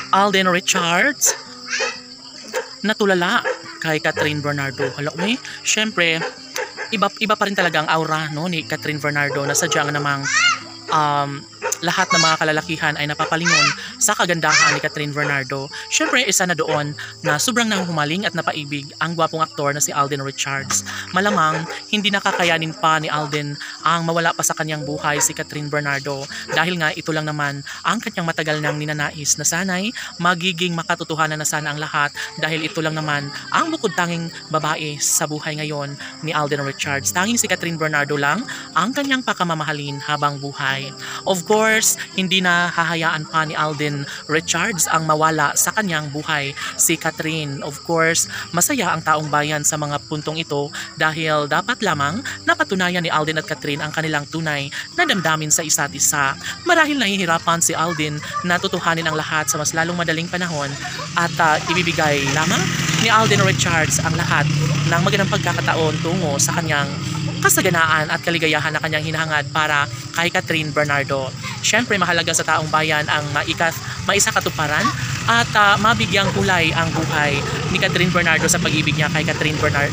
Alden Richards natulala kay Catherine Bernardo. Hala, syempre, iba pa rin talaga ang aura, no, ni Catherine Bernardo, na sadyang namang lahat ng mga kalalakihan ay napapalingon sa kagandahan ni Catherine Bernardo. Syempre, isa na doon na sobrang nanghumaling at napaibig ang gwapong aktor na si Alden Richards. Malamang hindi nakakayanin pa ni Alden ang mawala pa sa kanyang buhay si Catherine Bernardo, dahil nga ito lang naman ang kanyang matagal nang ninanais na sana'y magiging makatotohanan na sana ang lahat, dahil ito lang naman ang bukod tanging babae sa buhay ngayon ni Alden Richards. Tanging si Catherine Bernardo lang ang kanyang pakamamahalin habang buhay. Of course, hindi na hahayaan pa ni Alden Richards ang mawala sa kanyang buhay si Catherine. Of course, masaya ang taong bayan sa mga puntong ito, dahil dapat lamang napatunayan ni Alden at Catherine ang kanilang tunay na damdamin sa isa't isa. Marahil nahihirapan si Alden na tutuhanin ang lahat sa mas lalong madaling panahon, at ibibigay lamang ni Alden Richards ang lahat ng magandang pagkakataon tungo sa kanyang kasaganaan at kaligayahan na kanyang hinahangad para kay Catherine Bernardo. Siyempre, mahalaga sa taong bayan ang maisakatuparan at mabigyang kulay ang buhay ni Catherine Bernardo sa pag-ibig niya kay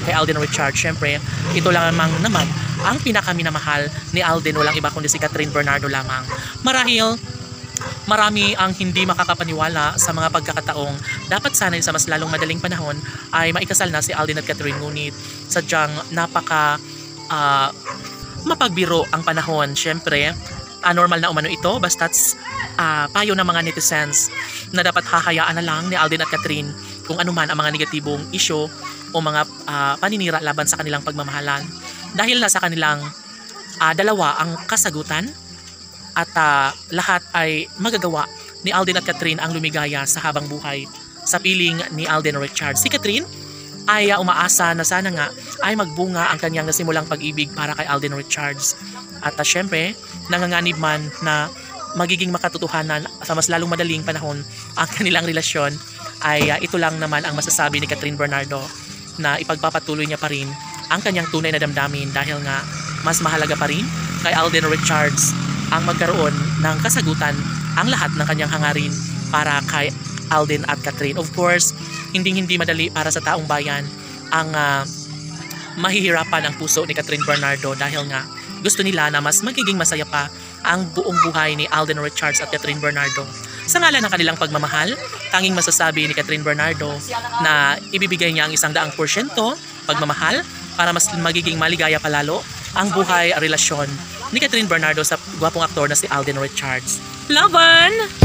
Alden Richards. Siyempre, ito lang naman ang pinakaminamahal ni Alden, walang iba kundi si Catherine Bernardo lamang. Marahil marami ang hindi makakapaniwala sa mga pagkakataong dapat sanay sa mas lalong madaling panahon ay maikasal na si Alden at Catherine, ngunit sadyang mapagbiro ang panahon. Syempre, normal na umano ito, basta't payo ng mga netizens na dapat hahayaan na lang ni Alden at Catherine kung anuman ang mga negatibong isyo o mga paninira laban sa kanilang pagmamahalan, dahil nasa kanilang dalawa ang kasagutan, at lahat ay magagawa ni Alden at Catherine ang lumigaya sa habang buhay sa piling ni Alden Richards. Si Catherine ay umaasa na sana nga ay magbunga ang kanyang nasimulang pag-ibig para kay Alden Richards. At syempre, nanganganib man na magiging makatotohanan sa mas lalong madaling panahon ang kanilang relasyon, ay ito lang naman ang masasabi ni Catherine Bernardo, na ipagpapatuloy niya pa rin ang kanyang tunay na damdamin, dahil nga mas mahalaga pa rin kay Alden Richards ang magkaroon ng kasagutan ang lahat ng kanyang hangarin para kay Alden at Catherine. Of course, hindi madali para sa taong bayan ang mahihirapan ang puso ni Catherine Bernardo, dahil nga gusto nila na mas magiging masaya pa ang buong buhay ni Alden Richards at Catherine Bernardo. Sa ngalan ng kanilang pagmamahal, tanging masasabi ni Catherine Bernardo na ibibigay niya ang 100% pagmamahal para mas magiging maligaya palalo ang buhay relasyon ni Catherine Bernardo sa gwapong aktor na si Alden Richards. Laban!